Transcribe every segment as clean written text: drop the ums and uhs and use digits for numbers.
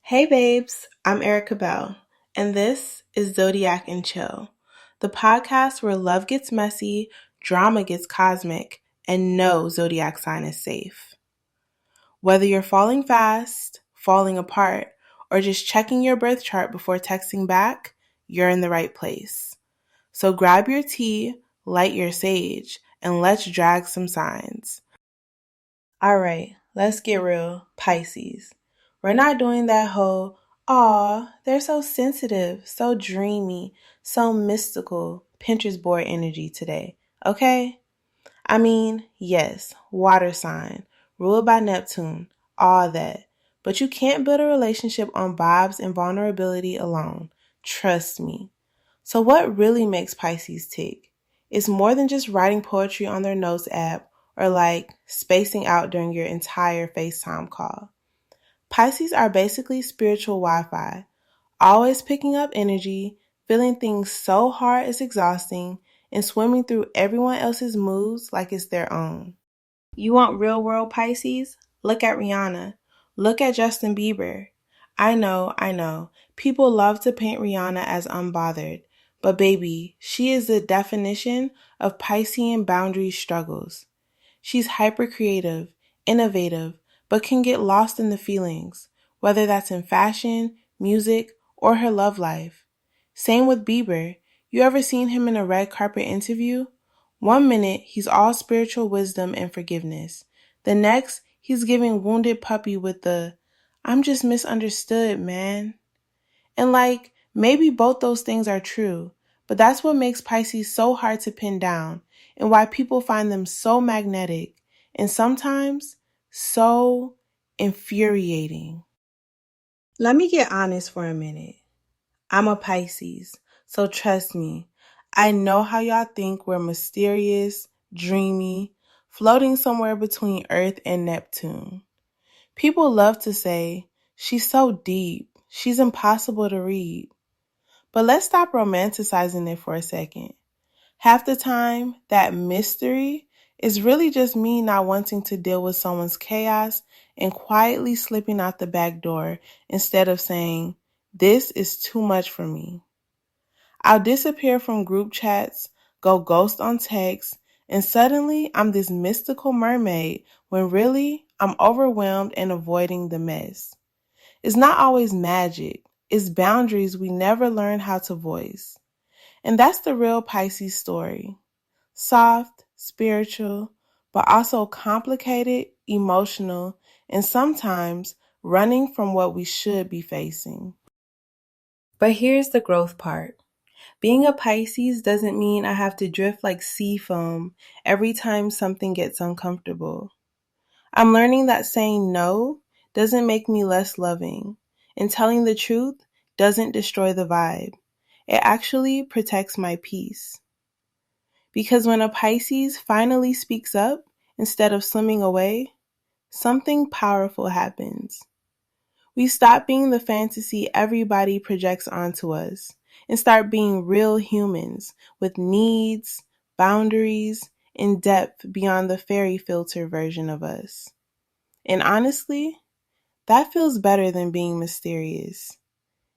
Hey babes, I'm Erica Bell, and this is Zodiac and Chill, the podcast where love gets messy, drama gets cosmic, and no zodiac sign is safe. Whether you're falling fast, falling apart, or just checking your birth chart before texting back, you're in the right place. So grab your tea, light your sage, and let's drag some signs. Alright, let's get real, Pisces. We're not doing that whole, aw, they're so sensitive, so dreamy, so mystical, Pinterest board energy today, okay? I mean, yes, water sign, ruled by Neptune, all that. But you can't build a relationship on vibes and vulnerability alone. Trust me. So what really makes Pisces tick? It's more than just writing poetry on their notes app or like spacing out during your entire FaceTime call. Pisces are basically spiritual Wi-Fi, always picking up energy, feeling things so hard it's exhausting, and swimming through everyone else's moods like it's their own. You want real world Pisces? Look at Rihanna. Look at Justin Bieber. I know. People love to paint Rihanna as unbothered, but baby, she is the definition of Piscean boundary struggles. She's hyper creative, innovative, but can get lost in the feelings, whether that's in fashion, music, or her love life. Same with Bieber. You ever seen him in a red carpet interview? One minute, he's all spiritual wisdom and forgiveness. The next, he's giving wounded puppy with the, I'm just misunderstood, man. And maybe both those things are true, but that's what makes Pisces so hard to pin down and why people find them so magnetic and sometimes so infuriating. Let me get honest for a minute. I'm a Pisces, so trust me, I know how y'all think we're mysterious, dreamy, floating somewhere between Earth and Neptune. People love to say, she's so deep, she's impossible to read. But let's stop romanticizing it for a second. Half the time, that mystery is really just me not wanting to deal with someone's chaos and quietly slipping out the back door instead of saying, this is too much for me. I'll disappear from group chats, go ghost on text, and suddenly I'm this mystical mermaid when really I'm overwhelmed and avoiding the mess. It's not always magic. It's boundaries we never learn how to voice. And that's the real Pisces story. Soft, spiritual, but also complicated, emotional, and sometimes running from what we should be facing. But here's the growth part. Being a Pisces doesn't mean I have to drift like sea foam every time something gets uncomfortable. I'm learning that saying no doesn't make me less loving, and telling the truth doesn't destroy the vibe. It actually protects my peace. Because when a Pisces finally speaks up instead of swimming away, something powerful happens. We stop being the fantasy everybody projects onto us and start being real humans with needs, boundaries, and depth beyond the fairy filter version of us. And honestly, that feels better than being mysterious.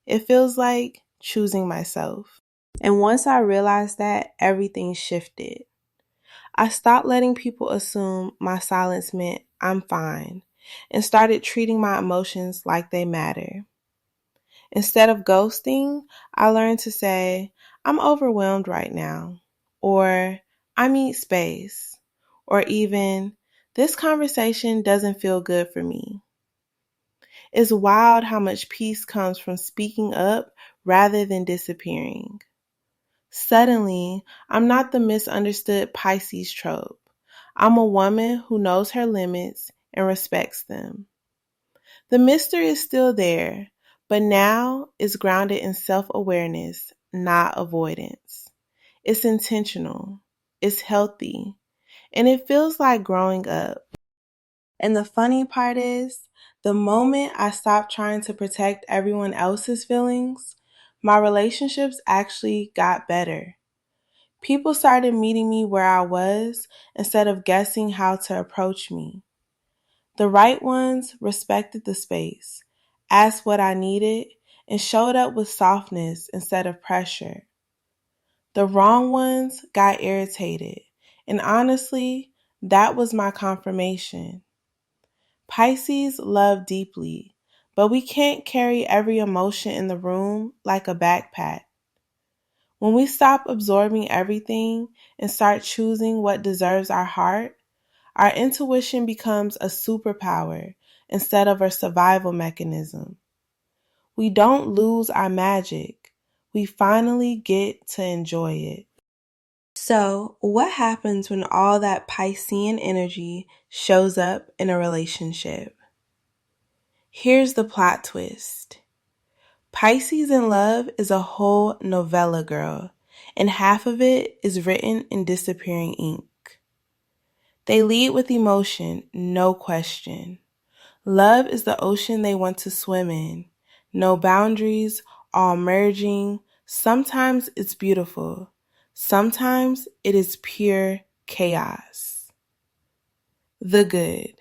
It feels like choosing myself. And once I realized that, everything shifted. I stopped letting people assume my silence meant I'm fine and started treating my emotions like they matter. Instead of ghosting, I learned to say, I'm overwhelmed right now, or I need space, or even, this conversation doesn't feel good for me. It's wild how much peace comes from speaking up rather than disappearing. Suddenly, I'm not the misunderstood Pisces trope. I'm a woman who knows her limits and respects them. The mystery is still there, but now it's grounded in self-awareness, not avoidance. It's intentional, it's healthy, and it feels like growing up. And the funny part is, the moment I stopped trying to protect everyone else's feelings, my relationships actually got better. People started meeting me where I was instead of guessing how to approach me. The right ones respected the space, asked what I needed, and showed up with softness instead of pressure. The wrong ones got irritated, and honestly, that was my confirmation. Pisces love deeply, but we can't carry every emotion in the room like a backpack. When we stop absorbing everything and start choosing what deserves our heart, our intuition becomes a superpower instead of a survival mechanism. We don't lose our magic. We finally get to enjoy it. So, what happens when all that Piscean energy shows up in a relationship? Here's the plot twist. Pisces in love is a whole novella, girl, and half of it is written in disappearing ink. They lead with emotion, no question. Love is the ocean they want to swim in. No boundaries, all merging. Sometimes it's beautiful. Sometimes it is pure chaos. The good.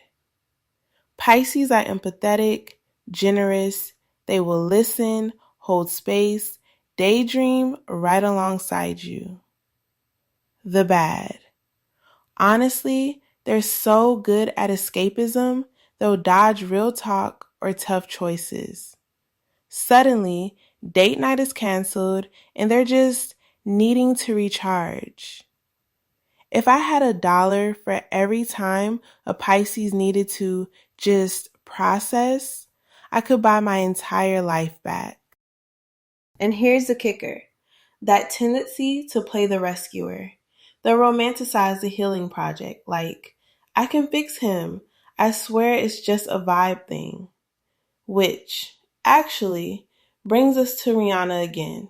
Pisces are empathetic, generous. They will listen, hold space, daydream right alongside you. The bad. Honestly, they're so good at escapism, they'll dodge real talk or tough choices. Suddenly, date night is canceled and they're just needing to recharge. If I had $1 for every time a Pisces needed to just process, I could buy my entire life back. And here's the kicker. That tendency to play the rescuer. They'll romanticize the healing project like, I can fix him. I swear it's just a vibe thing. Which, actually, brings us to Rihanna again.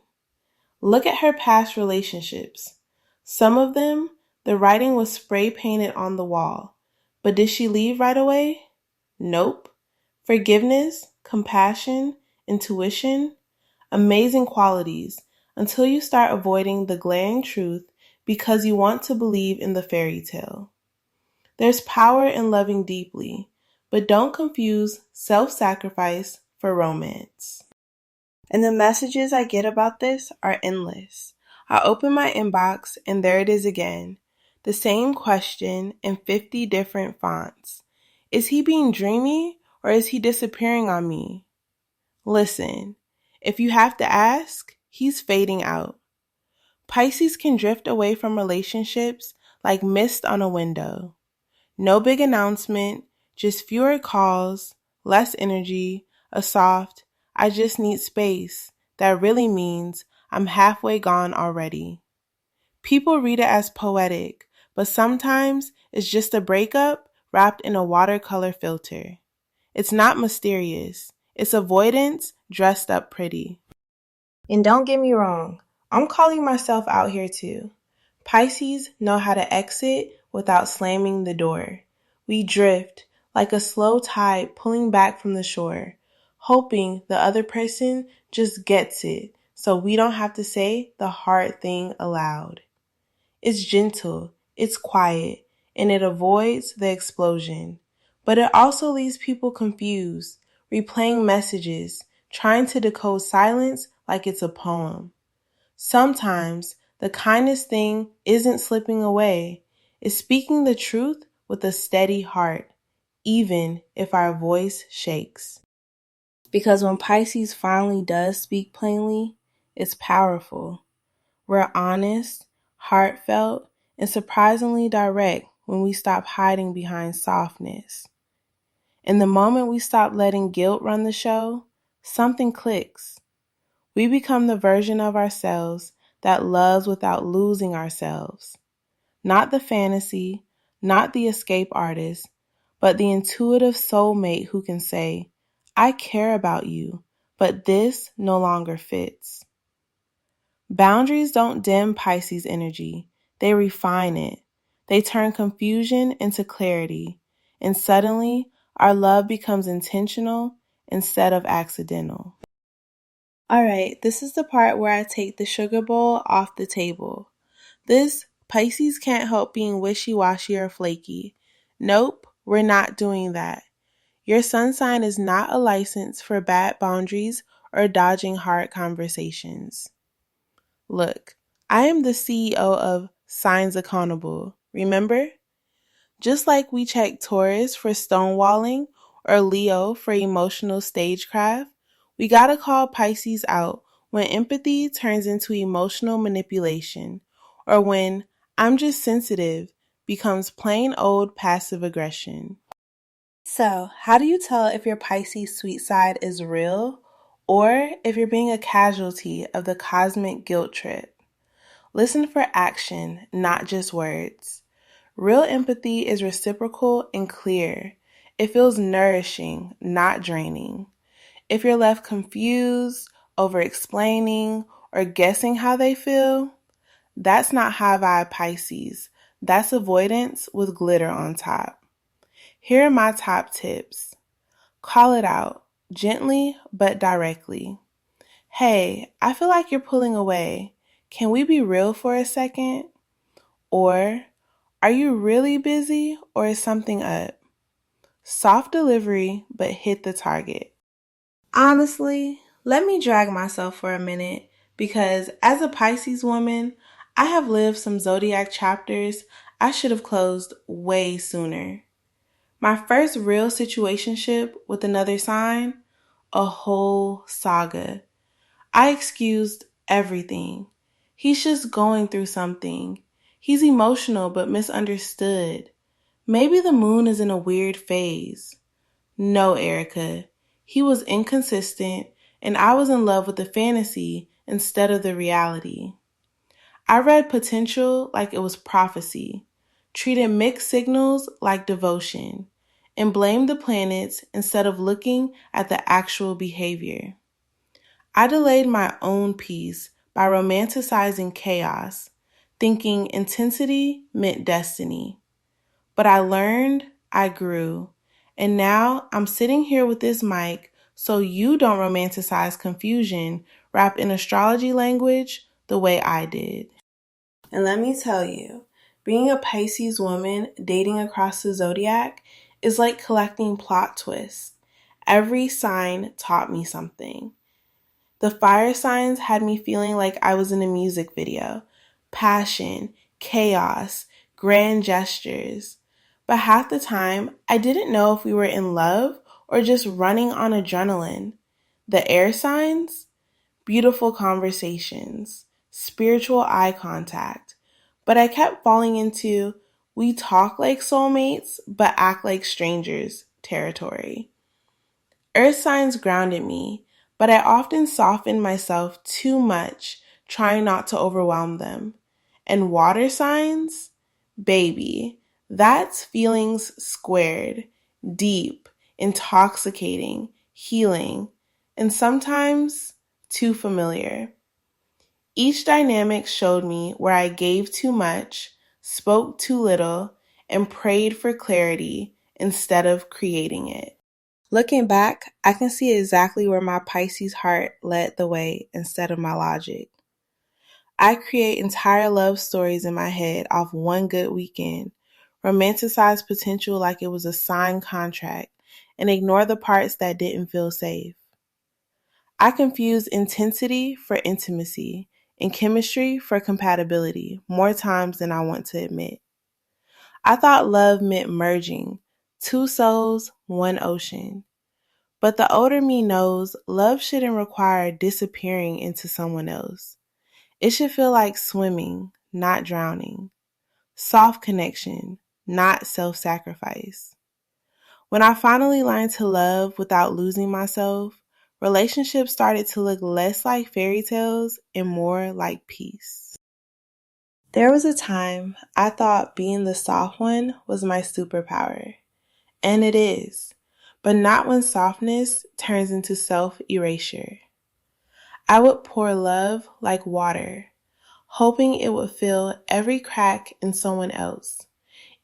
Look at her past relationships. Some of them, the writing was spray painted on the wall. But did she leave right away? Nope. Forgiveness, compassion, intuition, amazing qualities until you start avoiding the glaring truth because you want to believe in the fairy tale. There's power in loving deeply, but don't confuse self-sacrifice for romance. And the messages I get about this are endless. I open my inbox and there it is again. The same question in 50 different fonts. Is he being dreamy or is he disappearing on me? Listen, if you have to ask, he's fading out. Pisces can drift away from relationships like mist on a window. No big announcement, just fewer calls, less energy, a soft, I just need space. That really means I'm halfway gone already. People read it as poetic, but sometimes it's just a breakup wrapped in a watercolor filter. It's not mysterious. It's avoidance dressed up pretty. And don't get me wrong, I'm calling myself out here too. Pisces know how to exit without slamming the door. We drift like a slow tide pulling back from the shore, hoping the other person just gets it so we don't have to say the hard thing aloud. It's gentle, it's quiet, and it avoids the explosion. But it also leaves people confused, replaying messages, trying to decode silence like it's a poem. Sometimes the kindest thing isn't slipping away, it's speaking the truth with a steady heart, even if our voice shakes. Because when Pisces finally does speak plainly, it's powerful. We're honest, heartfelt, and surprisingly direct when we stop hiding behind softness. And the moment we stop letting guilt run the show, something clicks. We become the version of ourselves that loves without losing ourselves. Not the fantasy, not the escape artist, but the intuitive soulmate who can say, I care about you, but this no longer fits. Boundaries don't dim Pisces energy, they refine it. They turn confusion into clarity, and suddenly our love becomes intentional instead of accidental. Alright, this is the part where I take the sugar bowl off the table. This Pisces can't help being wishy-washy or flaky. Nope, we're not doing that. Your sun sign is not a license for bad boundaries or dodging hard conversations. Look, I am the CEO of Signs Accountable, remember? Just like we check Taurus for stonewalling or Leo for emotional stagecraft, we gotta call Pisces out when empathy turns into emotional manipulation, or when I'm just sensitive becomes plain old passive aggression. So, how do you tell if your Pisces sweet side is real or if you're being a casualty of the cosmic guilt trip? Listen for action, not just words. Real empathy is reciprocal and clear. It feels nourishing, not draining. If you're left confused, over-explaining, or guessing how they feel, that's not high vibe Pisces. That's avoidance with glitter on top. Here are my top tips. Call it out, gently but directly. Hey, I feel like you're pulling away. Can we be real for a second? Or, are you really busy or is something up? Soft delivery, but hit the target. Honestly, let me drag myself for a minute because as a Pisces woman, I have lived some Zodiac chapters I should have closed way sooner. My first real situationship with another sign, a whole saga. I excused everything. He's just going through something. He's emotional but misunderstood. Maybe the moon is in a weird phase. No, Erica. He was inconsistent, and I was in love with the fantasy instead of the reality. I read potential like it was prophecy, treated mixed signals like devotion, and blamed the planets instead of looking at the actual behavior. I delayed my own peace by romanticizing chaos, thinking intensity meant destiny. But I learned, I grew, and now I'm sitting here with this mic so you don't romanticize confusion wrapped in astrology language the way I did. And let me tell you, being a Pisces woman dating across the zodiac is like collecting plot twists. Every sign taught me something. The fire signs had me feeling like I was in a music video. Passion, chaos, grand gestures. But half the time, I didn't know if we were in love or just running on adrenaline. The air signs? Beautiful conversations, spiritual eye contact. But I kept falling into we talk like soulmates but act like strangers territory. Earth signs grounded me, but I often softened myself too much, trying not to overwhelm them. And water signs? Baby, that's feelings squared, deep, intoxicating, healing, and sometimes too familiar. Each dynamic showed me where I gave too much, spoke too little, and prayed for clarity instead of creating it. Looking back, I can see exactly where my Pisces heart led the way instead of my logic. I create entire love stories in my head off one good weekend, romanticize potential like it was a signed contract, and ignore the parts that didn't feel safe. I confuse intensity for intimacy and chemistry for compatibility more times than I want to admit. I thought love meant merging, two souls, one ocean. But the older me knows love shouldn't require disappearing into someone else. It should feel like swimming, not drowning. Soft connection, not self-sacrifice. When I finally learned to love without losing myself, relationships started to look less like fairy tales and more like peace. There was a time I thought being the soft one was my superpower. And it is. But not when softness turns into self-erasure. I would pour love like water, hoping it would fill every crack in someone else,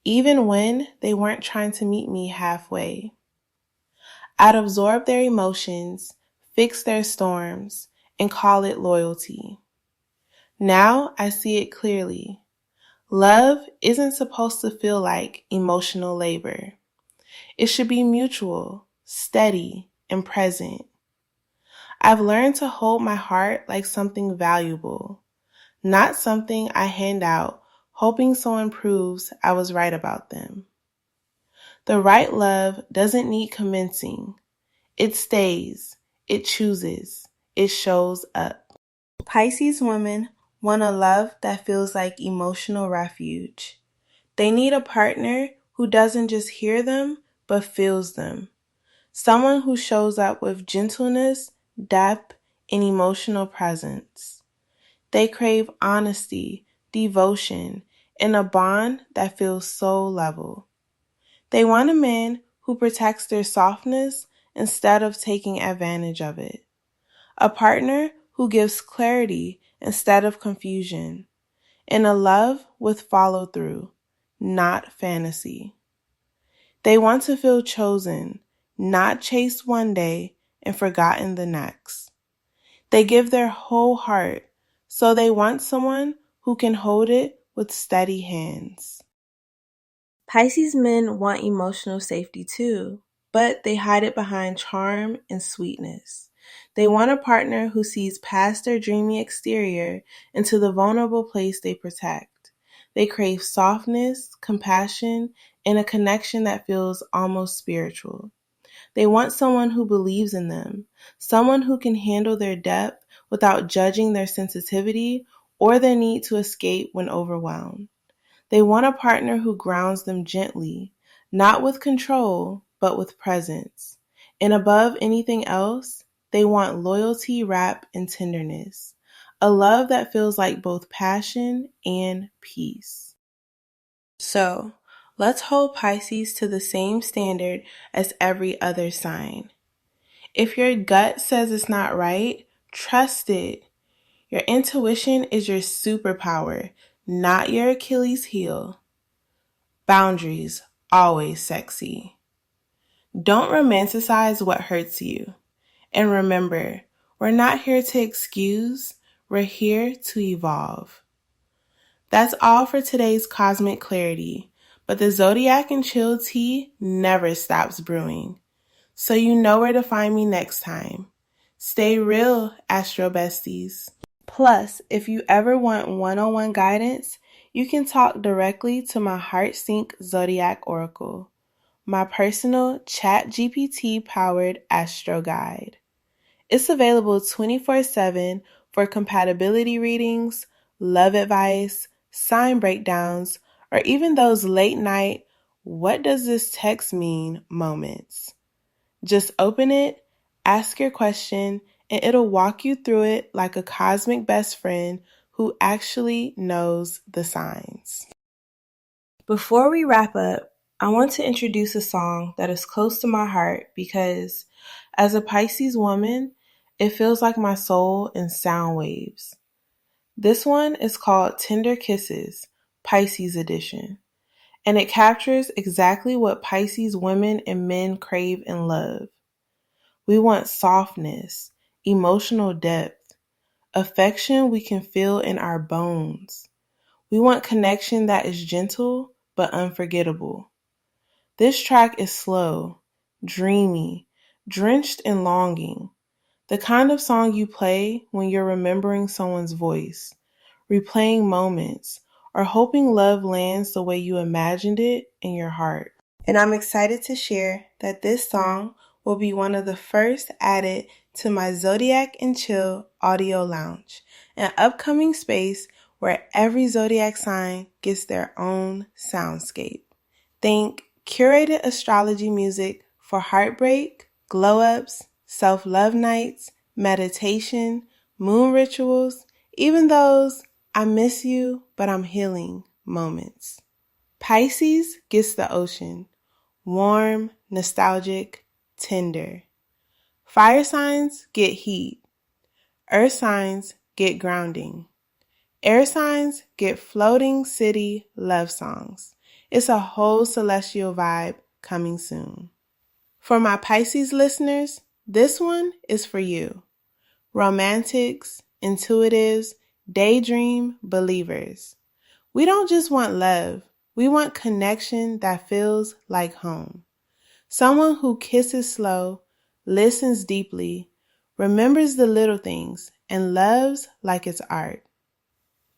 even when they weren't trying to meet me halfway. I'd absorb their emotions, fix their storms, and call it loyalty. Now I see it clearly. Love isn't supposed to feel like emotional labor. It should be mutual, steady, and present. I've learned to hold my heart like something valuable, not something I hand out hoping someone proves I was right about them. The right love doesn't need convincing. It stays, it chooses, it shows up. Pisces women want a love that feels like emotional refuge. They need a partner who doesn't just hear them, but feels them. Someone who shows up with gentleness, depth, and emotional presence. They crave honesty, devotion, and a bond that feels soul level. They want a man who protects their softness instead of taking advantage of it. A partner who gives clarity instead of confusion. And a love with follow through, not fantasy. They want to feel chosen, not chased one day and forgotten the next. They give their whole heart, so they want someone who can hold it with steady hands. Pisces men want emotional safety too, but they hide it behind charm and sweetness. They want a partner who sees past their dreamy exterior into the vulnerable place they protect. They crave softness, compassion, and a connection that feels almost spiritual. They want someone who believes in them, someone who can handle their depth without judging their sensitivity or their need to escape when overwhelmed. They want a partner who grounds them gently, not with control, but with presence. And above anything else, they want loyalty wrapped in tenderness, a love that feels like both passion and peace. So, let's hold Pisces to the same standard as every other sign. If your gut says it's not right, trust it. Your intuition is your superpower, not your Achilles heel. Boundaries, always sexy. Don't romanticize what hurts you. And remember, we're not here to excuse, we're here to evolve. That's all for today's cosmic clarity, but the Zodiac and Chill tea never stops brewing. So you know where to find me next time. Stay real, Astro Besties. Plus, if you ever want one-on-one guidance, you can talk directly to my HeartSync Zodiac Oracle, my personal ChatGPT-powered astro guide. It's available 24/7 for compatibility readings, love advice, sign breakdowns, or even those late-night, what does this text mean moments. Just open it, ask your question, and it'll walk you through it like a cosmic best friend who actually knows the signs. Before we wrap up, I want to introduce a song that is close to my heart because, as a Pisces woman, it feels like my soul in sound waves. This one is called Tender Kisses, Pisces Edition, and it captures exactly what Pisces women and men crave and love. We want softness, emotional depth, affection we can feel in our bones. We want connection that is gentle but unforgettable. This track is slow, dreamy, drenched in longing. The kind of song you play when you're remembering someone's voice, replaying moments, or hoping love lands the way you imagined it in your heart. And I'm excited to share that this song will be one of the first added to my Zodiac and Chill audio lounge, an upcoming space where every zodiac sign gets their own soundscape. Think curated astrology music for heartbreak, glow-ups, self-love nights, meditation, moon rituals, even those I miss you but I'm healing moments. Pisces gets the ocean. Warm, nostalgic, tender. Fire signs get heat. Earth signs get grounding. Air signs get floating city love songs. It's a whole celestial vibe coming soon. For my Pisces listeners, this one is for you. Romantics, intuitives, daydream believers. We don't just want love. We want connection that feels like home. Someone who kisses slow, listens deeply, remembers the little things, and loves like it's art.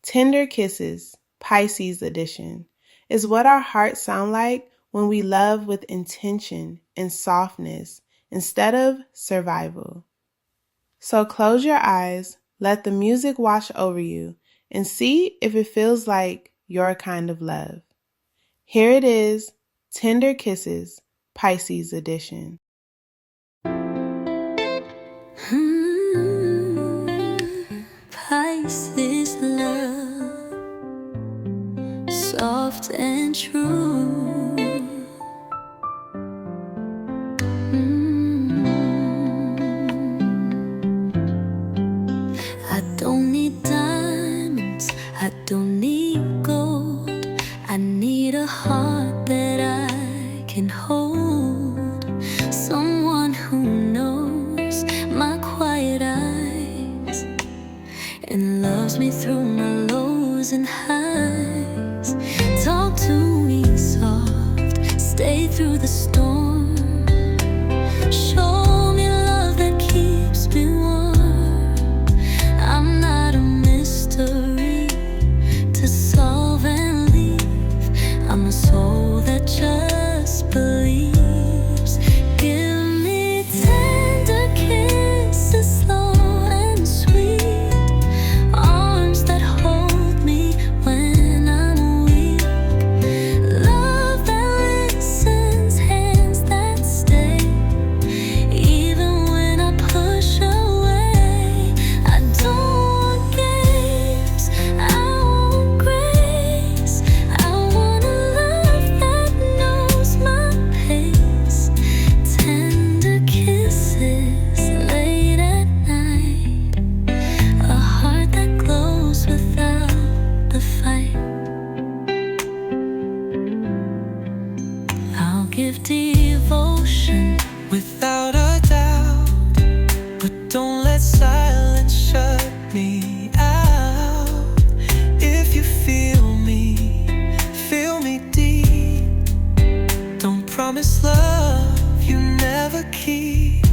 Tender Kisses, Pisces edition, is what our hearts sound like when we love with intention and softness instead of survival. So close your eyes, let the music wash over you, and see if it feels like your kind of love. Here it is, Tender Kisses, Pisces edition. Pisces love, soft and true. I don't need diamonds, I don't need gold. I need a heart that I can hold. Someone who knows my quiet eyes and loves me through my lows and highs. Talk to me soft, stay through the storm. Show me love that keeps me warm. I'm not a mystery to solve and leave. I'm a soul that just believes. Give me tender kisses, slow and sweet. Arms that hold me when I'm weak. Love that listens, hands that stay. Even when I push away, I don't want games, I want grace. I want a love that knows my pace. Tender kisses late at night. A heart that glows without the fight. I'll give devotion without a doubt, but don't let silence shut me out. If you feel me deep. Don't promise love you never keep.